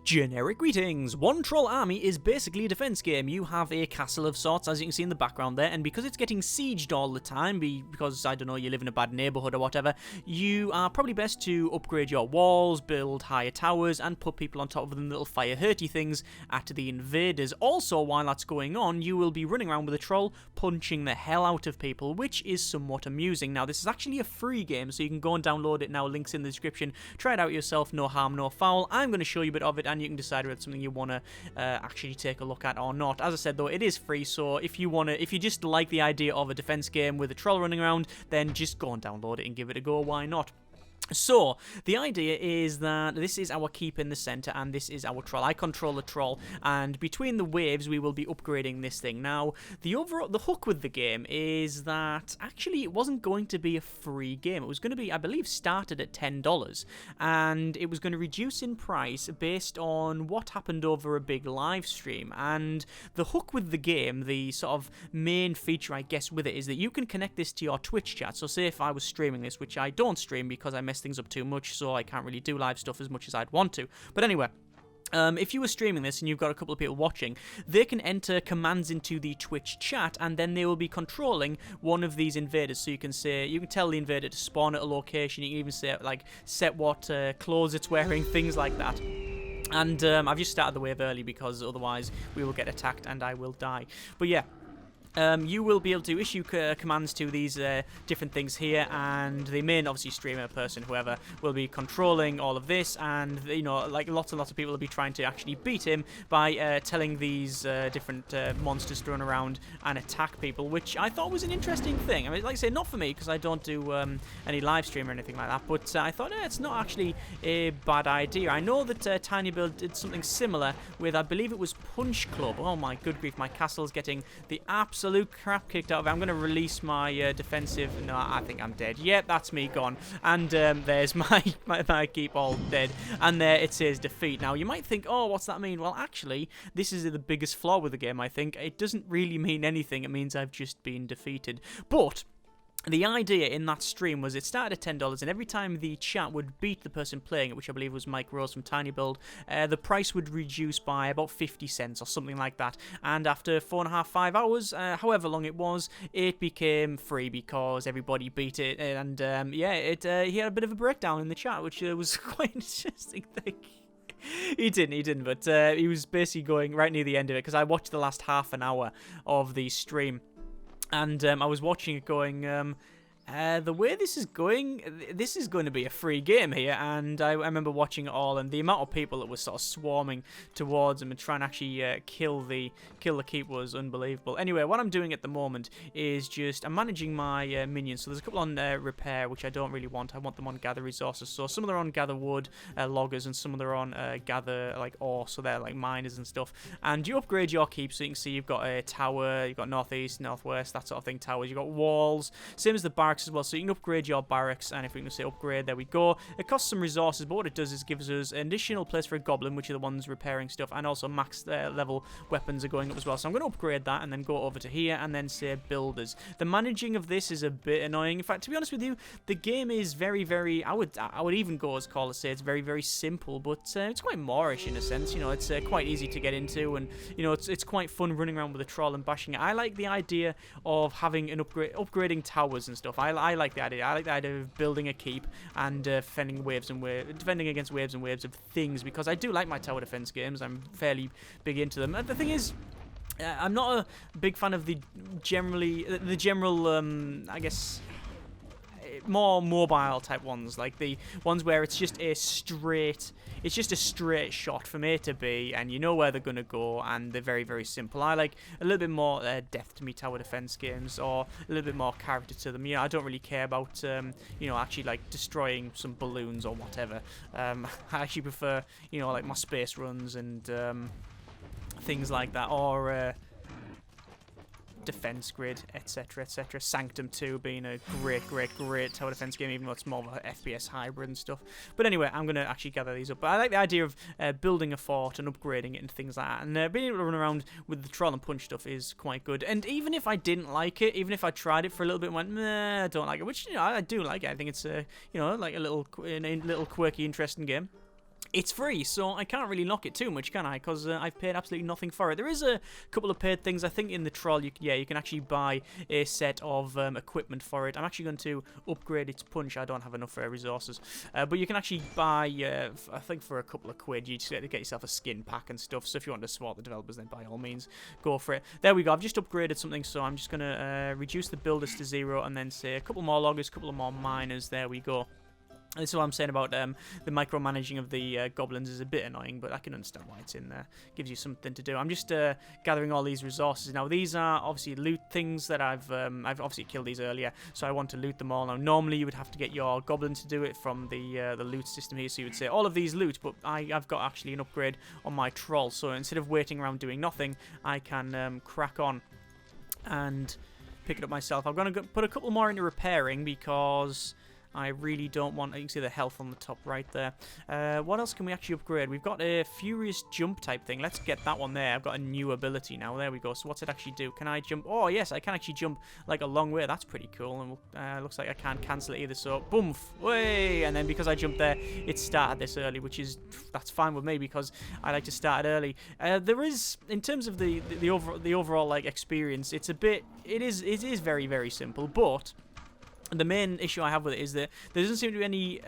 Generic greetings! One Troll Army is basically a defense game. You have a castle of sorts, as you can see in the background there, and because it's getting sieged all the time, because, I don't know, you live in a bad neighborhood or whatever, you are probably best to upgrade your walls, build higher towers, and put people on top of them little fire hurty things at the invaders. Also, while that's going on, you will be running around with a troll, punching the hell out of people, which is somewhat amusing. Now, this is actually a free game, so you can go and download it now, links in the description. Try it out yourself, no harm, no foul. I'm going to show you a bit of it, and you can decide whether it's something you want to actually take a look at or not. As I said though, it is free, so if you just like the idea of a defense game with a troll running around, then just go and download it and give it a go, why not? So, the idea is that this is our keep in the center, and this is our troll. I control the troll, and between the waves, we will be upgrading this thing. Now, the hook with the game is that, actually, it wasn't going to be a free game. It was going to be, I believe, started at $10, and it was going to reduce in price based on what happened over a big live stream. And the hook with the game, the sort of main feature, I guess, with it, is that you can connect this to your Twitch chat. So, say if I was streaming this, which I don't stream because I mess things up too much, so I can't really do live stuff as much as I'd want to. But anyway, if you were streaming this and you've got a couple of people watching, they can enter commands into the Twitch chat, and then they will be controlling one of these invaders. So you can tell the invader to spawn at a location. You can even say, like, set what clothes it's wearing, things like that. And I've just started the wave early because otherwise we will get attacked and I will die. But yeah. You will be able to issue commands to these different things here, and the main, obviously, streamer person, whoever, will be controlling all of this, and, you know, like, lots and lots of people will be trying to actually beat him by telling these different monsters to run around and attack people, which I thought was an interesting thing. I mean, like I say, not for me, because I don't do any live stream or anything like that, but I thought, it's not actually a bad idea. I know that tinyBuild did something similar with, I believe it was Punch Club. Oh my good grief, my castle's getting the absolute crap kicked out of it. I'm going to release my defensive. No, I think I'm dead. Yep, that's me gone. And there's my keep all dead. And there it says defeat. Now, you might think, oh, what's that mean? Well, actually, this is the biggest flaw with the game, I think. It doesn't really mean anything. It means I've just been defeated. But the idea in that stream was it started at $10, and every time the chat would beat the person playing it, which I believe was Mike Rose from tinyBuild, the price would reduce by about 50 cents or something like that. And after 4.5, 5 hours, however long it was, it became free because everybody beat it. And yeah, he had a bit of a breakdown in the chat, which was quite an interesting thing. He didn't, but he was basically going right near the end of it, because I watched the last half an hour of the stream. And I was watching it going, the way this is going to be a free game here. And I remember watching it all, and the amount of people that were sort of swarming towards him and trying to actually kill the keep was unbelievable. Anyway, what I'm doing at the moment is I'm managing my minions. So there's a couple on repair, which I don't really want. I want them on gather resources. So some of them are on gather wood, loggers, and some of them are on gather like ore, so they're like miners and stuff. And you upgrade your keep, so you can see you've got a tower, you've got northeast, northwest, that sort of thing, towers. You've got walls, same as the barracks as well, so you can upgrade your barracks. And if we can say upgrade, there we go. It costs some resources, but what it does is gives us an additional place for a goblin, which are the ones repairing stuff, and also max level weapons are going up as well. So I'm going to upgrade that and then go over to here and then say builders. The managing of this is a bit annoying. In fact, to be honest with you, the game is very, very, I would even go as call to say it's very, very simple, but it's quite Moorish in a sense. You know, it's quite easy to get into, and you know, it's quite fun running around with a troll and bashing it. I like the idea of having an upgrading towers and stuff. I like the idea. I like the idea of building a keep and defending against waves and waves of things, because I do like my tower defense games. I'm fairly big into them. And the thing is, I'm not a big fan of the general, I guess, more mobile type ones, like the ones where it's just a straight shot from A to B, and you know where they're gonna go, and they're very, very simple. I like a little bit more depth to me tower defense games, or a little bit more character to them. You know, I don't really care about you know, actually like destroying some balloons or whatever. I actually prefer, you know, like my space runs and things like that, or defense grid, etc, etc. Sanctum 2 being a great tower defense game, even though it's more of a FPS hybrid and stuff. But anyway, I'm going to actually gather these up. But I like the idea of building a fort and upgrading it and things like that, and being able to run around with the troll and punch stuff is quite good. And even if I didn't like it, even if I tried it for a little bit and went, meh, I don't like it, which, you know, I do like it. I think it's you know, like a little quirky, interesting game. it's free, so I can't really knock it too much, can I? Because I've paid absolutely nothing for it. There is a couple of paid things. I think in the troll, you can actually buy a set of equipment for it. I'm actually going to upgrade its punch. I don't have enough resources. But you can actually buy, I think for a couple of quid, you just get yourself a skin pack and stuff. So if you want to support the developers, then by all means, go for it. There we go. I've just upgraded something, so I'm just going to reduce the builders to 0 and then say a couple more loggers, a couple of more miners. There we go. This is what I'm saying about the micromanaging of the goblins is a bit annoying, but I can understand why it's in there. Gives you something to do. I'm just gathering all these resources. Now, these are obviously loot things that I've obviously killed these earlier, so I want to loot them all. Now, normally you would have to get your goblin to do it from the loot system here, so you would say all of these loot, but I've got actually an upgrade on my troll, so instead of waiting around doing nothing, I can crack on and pick it up myself. I'm going to put a couple more into repairing because I really don't want... You can see the health on the top right there. What else can we actually upgrade? We've got a Furious Jump type thing. Let's get that one there. I've got a new ability now. There we go. So what's it actually do? Can I jump? Oh, yes, I can actually jump like a long way. That's pretty cool. And looks like I can't cancel it either. So, boom, way! And then because I jumped there, it started this early, which is... That's fine with me because I like to start it early. There is... In terms of the overall like experience, it's a bit... It is very, very simple, but... The main issue I have with it is that there doesn't seem to be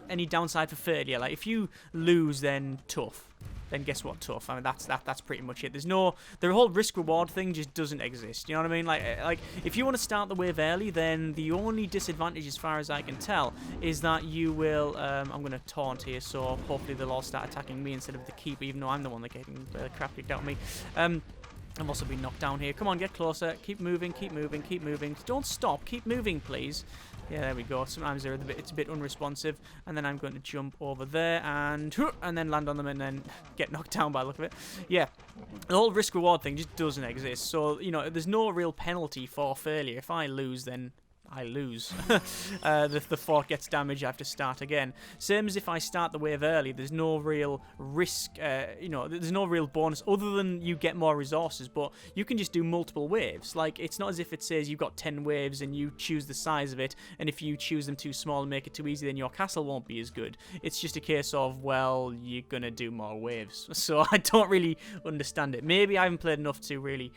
any downside for failure. Like if you lose, then tough. Then guess what? Tough. I mean that's pretty much it. The whole risk reward thing just doesn't exist. You know what I mean? Like if you want to start the wave early, then the only disadvantage, as far as I can tell, is that you will. I'm gonna taunt here, so hopefully they'll all start attacking me instead of the keeper, even though I'm the one that getting crap kicked out of me. I've also been knocked down here. Come on, get closer. Keep moving, keep moving, keep moving. Don't stop. Keep moving, please. Yeah, there we go. Sometimes it's a bit unresponsive. And then I'm going to jump over there and then land on them and then get knocked down by the look of it. Yeah, the whole risk-reward thing just doesn't exist. So, you know, there's no real penalty for failure. If I lose, then... I lose. The fort gets damaged, I have to start again. Same as if I start the wave early, there's no real risk, you know, there's no real bonus other than you get more resources, but you can just do multiple waves. Like, it's not as if it says you've got 10 waves and you choose the size of it, and if you choose them too small and make it too easy, then your castle won't be as good. It's just a case of, well, you're gonna do more waves. So I don't really understand it. Maybe I haven't played enough to really...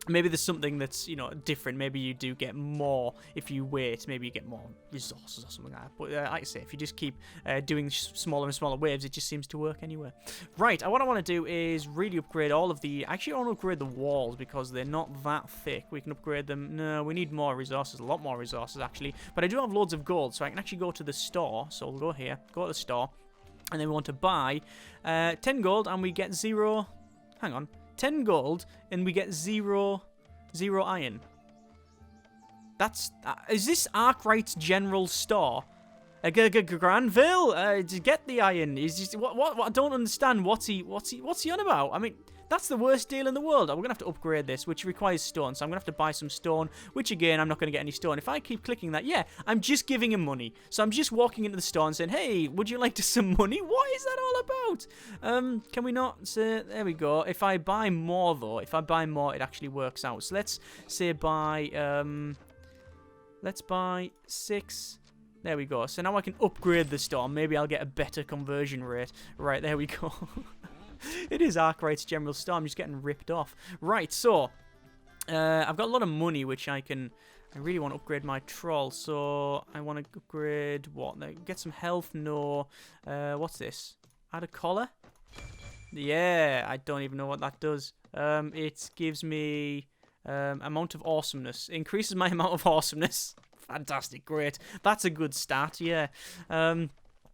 Maybe there's something that's, you know, different. Maybe you do get more if you wait. Maybe you get more resources or something like that. But like I say, if you just keep doing smaller and smaller waves, it just seems to work anyway. Right, what I want to do is really upgrade all of the... Actually, I want to upgrade the walls because they're not that thick. We can upgrade them. No, we need more resources. A lot more resources, actually. But I do have loads of gold, so I can actually go to the store. So we'll go here, go to the store. And then we want to buy 10 gold and we get 0... Hang on. 10 gold and we get 0 iron. That's is this Arkwright's General Store? Granville, to get the iron is just what I don't understand. What's he on about? I mean, that's the worst deal in the world. We're gonna have to upgrade this, which requires stone. So I'm gonna have to buy some stone, which again I'm not gonna get any stone. If I keep clicking that, yeah, I'm just giving him money. So I'm just walking into the store and saying, "Hey, would you like some money?" What is that all about? Can we not say? There we go. If I buy more though, it actually works out. So let's say buy let's buy 6. There we go. So now I can upgrade the store. Maybe I'll get a better conversion rate. Right, there we go. It is Arkwright's General Store. I'm just getting ripped off. Right, so I've got a lot of money, which I really want to upgrade my troll. So I want to upgrade what? Get some health. No. What's this? Add a collar. Yeah, I don't even know what that does. It gives me amount of awesomeness. Increases my amount of awesomeness. Fantastic, great. That's a good stat, yeah.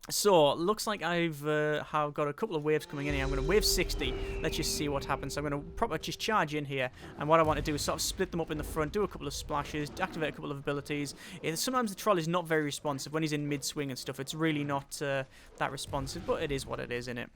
So, looks like I've got a couple of waves coming in here. I'm going to wave 60. Let's just see what happens. So I'm going to probably just charge in here. And what I want to do is sort of split them up in the front, do a couple of splashes, activate a couple of abilities. Sometimes the troll is not very responsive. When he's in mid-swing and stuff, it's really not that responsive. But it is what it is, innit?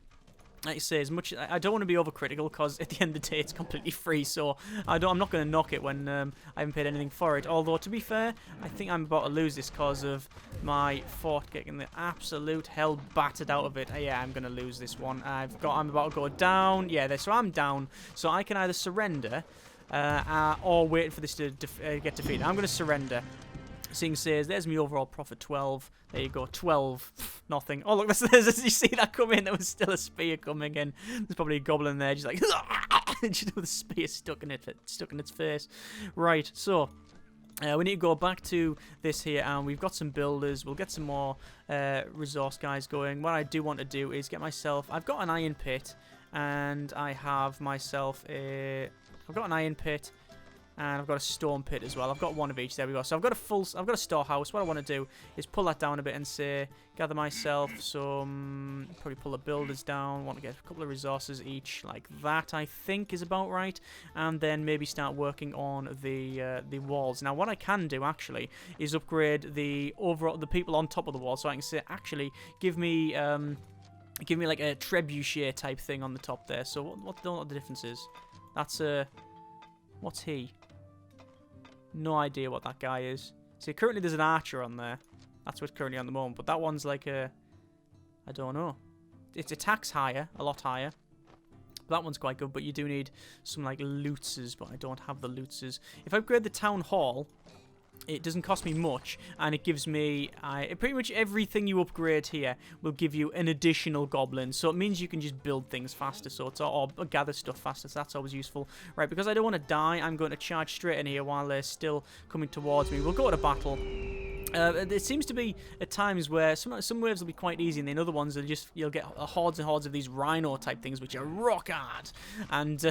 Like I say, as much I don't want to be overcritical because at the end of the day it's completely free, so I'm not going to knock it when I haven't paid anything for it. Although to be fair, I think I'm about to lose this because of my fort getting the absolute hell battered out of it. Yeah, I'm going to lose this one. I'm about to go down. Yeah, so I'm down. So I can either surrender or wait for this to get defeated. I'm going to surrender. Seeing says, there's me overall profit 12. There you go, 12. Nothing. Oh, look, there's, you see that come in? There was still a spear coming in. There's probably a goblin there, just like, just with a spear stuck in its face. Right, so we need to go back to this here, and we've got some builders. We'll get some more resource guys going. What I do want to do is get myself, I've got an iron pit, and I have myself I've got an iron pit, and I've got a stone pit as well. I've got one of each. There we go. So I've got a storehouse. What I want to do is pull that down a bit and say, gather myself some, probably pull the builders down. Want to get a couple of resources each, like that. I think is about right. And then maybe start working on the walls. Now, what I can do actually is upgrade the people on top of the wall, so I can say, actually, give me like a trebuchet type thing on the top there. So what the difference is? That's what's he? No idea what that guy is. See, currently there's an archer on there. That's what's currently on the moment. But that one's like I don't know. Its attack's higher, a lot higher. That one's quite good, but you do need some like lootses, but I don't have the lootses. If I upgrade the town hall, it doesn't cost me much, and it gives me pretty much everything you upgrade here will give you an additional goblin. So it means you can just build things faster, so it's or gather stuff faster. So that's always useful, right? Because I don't want to die, I'm going to charge straight in here while they're still coming towards me. We'll go to battle. It seems to be at times where some waves will be quite easy, and then other ones you'll get hordes and hordes of these rhino type things which are rock hard, and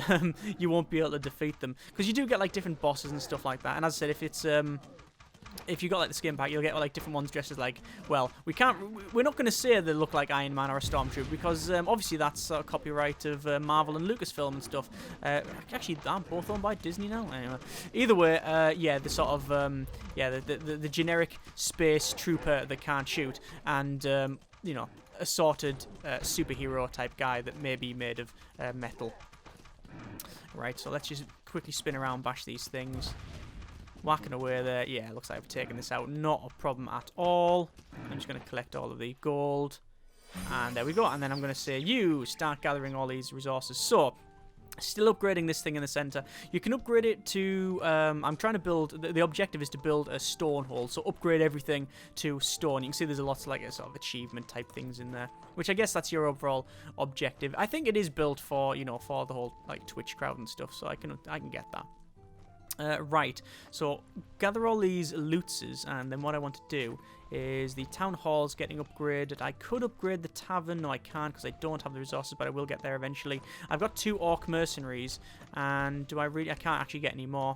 you won't be able to defeat them because you do get like different bosses and stuff like that. And as I said, if you got like the skin pack, you'll get like different ones dressed as like, well, we're not going to say they look like Iron Man or a Stormtrooper because obviously that's copyright of Marvel and Lucasfilm and stuff. Actually, they're both owned by Disney now. Anyway, either way, yeah, the sort of the generic space trooper that can't shoot, and you know, assorted superhero type guy that may be made of metal. Right, so let's just quickly spin around, bash these things. Whacking away there. Yeah, looks like I've taken this out. Not a problem at all. I'm just going to collect all of the gold. And there we go. And then I'm going to say, you start gathering all these resources. So, still upgrading this thing in the center. You can upgrade it to, I'm trying to build, the objective is to build a stone hole. So upgrade everything to stone. You can see there's a lot of like a sort of achievement type things in there. Which I guess that's your overall objective. I think it is built for, you know, for the whole like Twitch crowd and stuff. So I can get that. Right, so gather all these lootses, and then what I want to do is the town hall's getting upgraded. I could upgrade the tavern. No, I can't because I don't have the resources, but I will get there eventually. I've got 2 orc mercenaries, and I can't actually get any more.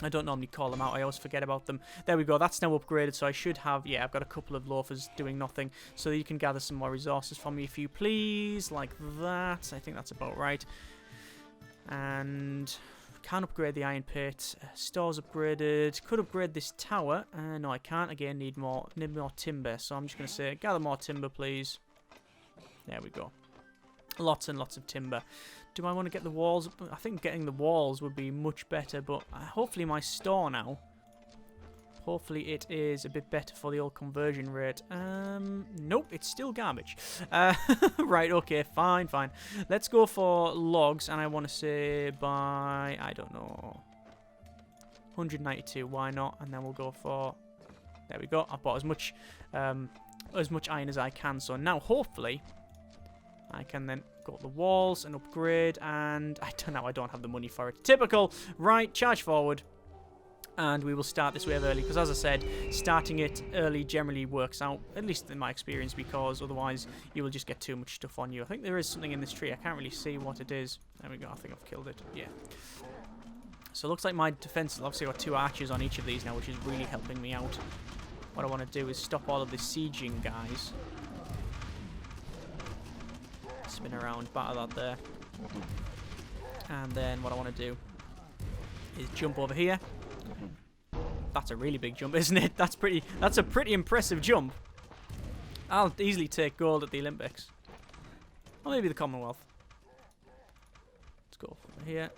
I don't normally call them out. I always forget about them. There we go. That's now upgraded, so I should have, yeah, I've got a couple of loafers doing nothing, so you can gather some more resources for me if you please, like that. I think that's about right. And can't upgrade the iron pit. Stores upgraded. Could upgrade this tower. No, I can't. Again, need more timber. So I'm just going to say, gather more timber, please. There we go. Lots and lots of timber. Do I want to get the walls up? I think getting the walls would be much better, but hopefully my store now, hopefully it is a bit better for the old conversion rate. Nope, it's still garbage. Right, okay, fine. Let's go for logs, and I want to say by, I don't know, 192, why not? And then we'll go for, there we go. I bought as much iron as I can, so now hopefully I can then go to the walls and upgrade, and I don't have the money for it. Typical. Right, charge forward. And we will start this wave early, because as I said, starting it early generally works out, at least in my experience, because otherwise you will just get too much stuff on you. I think there is something in this tree. I can't really see what it is. There we go. I think I've killed it. Yeah. So it looks like my defense has obviously got 2 archers on each of these now, which is really helping me out. What I want to do is stop all of the sieging guys. Spin around, batter that there. And then what I want to do is jump over here. That's a really big jump, isn't it? That's a pretty impressive jump. I'll easily take gold at the Olympics. Or maybe the Commonwealth. Let's go over here.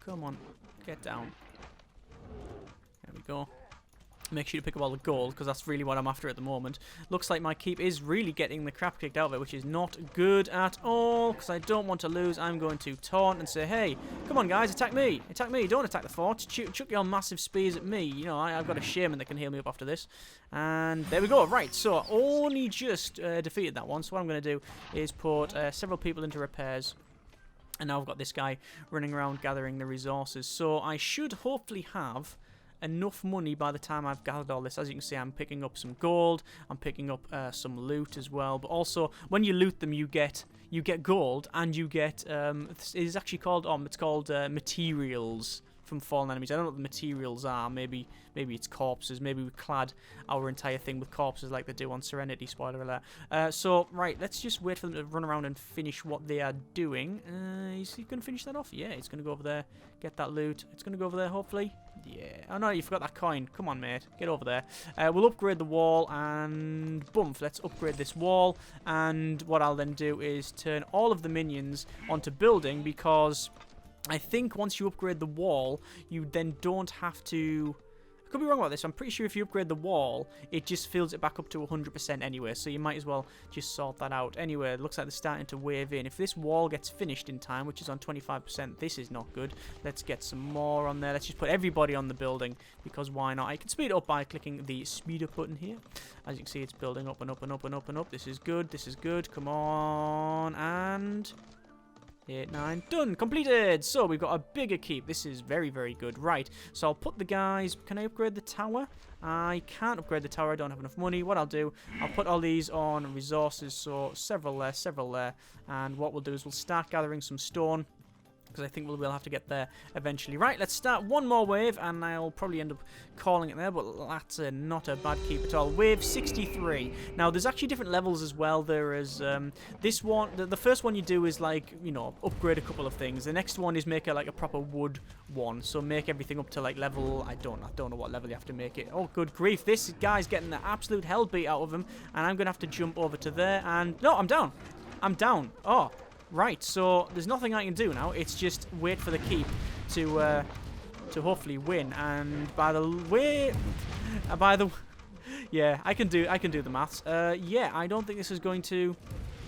Come on, get down. There we go. Make sure to pick up all the gold, because that's really what I'm after at the moment. Looks like my keep is really getting the crap kicked out of it, which is not good at all, because I don't want to lose. I'm going to taunt and say, hey, come on, guys, attack me. Attack me. Don't attack the fort. Chuck your massive spears at me. You know, I've got a shaman that can heal me up after this. And there we go. Right, so I only just defeated that one. So what I'm going to do is put several people into repairs. And now I've got this guy running around gathering the resources. So I should hopefully have enough money by the time I've gathered all this. As you can see, I'm picking up some gold, I'm picking up some loot as well, but also when you loot them you get gold, and you get it's actually called it's called materials from fallen enemies. I don't know what the materials are. Maybe it's corpses. Maybe we clad our entire thing with corpses like they do on Serenity, spoiler alert. So right, let's just wait for them to run around and finish what they are doing. Is he going to finish that off? Yeah, he's going to go over there, get that loot. It's going to go over there, hopefully. Yeah. Oh no, you forgot that coin. Come on, mate. Get over there. We'll upgrade the wall, and boom, let's upgrade this wall. And what I'll then do is turn all of the minions onto building, because I think once you upgrade the wall, you then don't have to... I could be wrong about this. I'm pretty sure if you upgrade the wall, it just fills it back up to 100% anyway, so you might as well just sort that out. Anyway, it looks like they're starting to wave in. If this wall gets finished in time, which is on 25%, this is not good. Let's get some more on there. Let's just put everybody on the building, because why not? I can speed it up by clicking the speed up button here. As you can see, it's building up and up and up and up and up. This is good. This is good. Come on, and... 8, 9, done, completed. So we've got a bigger keep. This is very, very good. Right, so I'll put the guys. Can I upgrade the tower? I can't upgrade the tower. I don't have enough money. What I'll do, I'll put all these on resources. So several there, several there. And what we'll do is we'll start gathering some stone, because I think we'll have to get there eventually. Right, let's start one more wave, and I'll probably end up calling it there, but that's not a bad keep at all. Wave 63. Now, there's actually different levels as well. There is this one. The first one you do is, like, you know, upgrade a couple of things. The next one is make a proper wood one. So make everything up to, like, level... I don't know what level you have to make it. Oh, good grief. This guy's getting the absolute hell beat out of him, and I'm going to have to jump over to there, and... No, I'm down. I'm down. Oh. Right, so there's nothing I can do now. It's just wait for the keep to hopefully win. And by the way, yeah, I can do the maths. Yeah, I don't think this is going to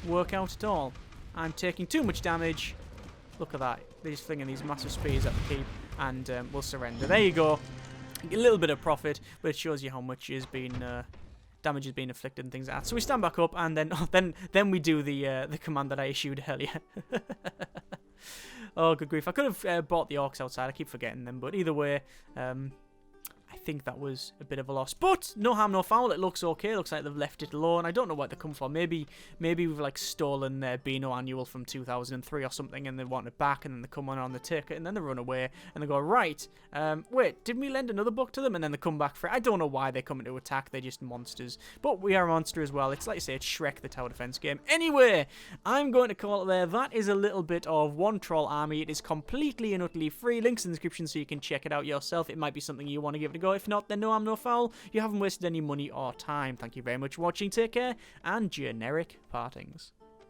work out at all. I'm taking too much damage. Look at that. They're just flinging these massive spears at the keep, and we'll surrender. There you go. A little bit of profit, but it shows you how much is being damage is being inflicted and things like that. So we stand back up, and then we do the command that I issued earlier. Oh, good grief. I could have bought the orcs outside. I keep forgetting them, but either way, I think that was a bit of a loss. But no harm, no foul. It looks okay. It looks like they've left it alone. I don't know what they come for. Maybe we've like stolen their Beano annual from 2003 or something, and they want it back, and then they come on the ticket, and then they run away, and they go, right, wait, didn't we lend another book to them? And then they come back for it. I don't know why they come into attack. They're just monsters. But we are a monster as well. It's like I say, it's Shrek, the tower defense game. Anyway, I'm going to call it there. That is a little bit of One Troll Army. It is completely and utterly free. Links in the description so you can check it out yourself. It might be something you want to give it a go. If not, then no harm, no foul. You haven't wasted any money or time. Thank you very much for watching. Take care, and generic partings.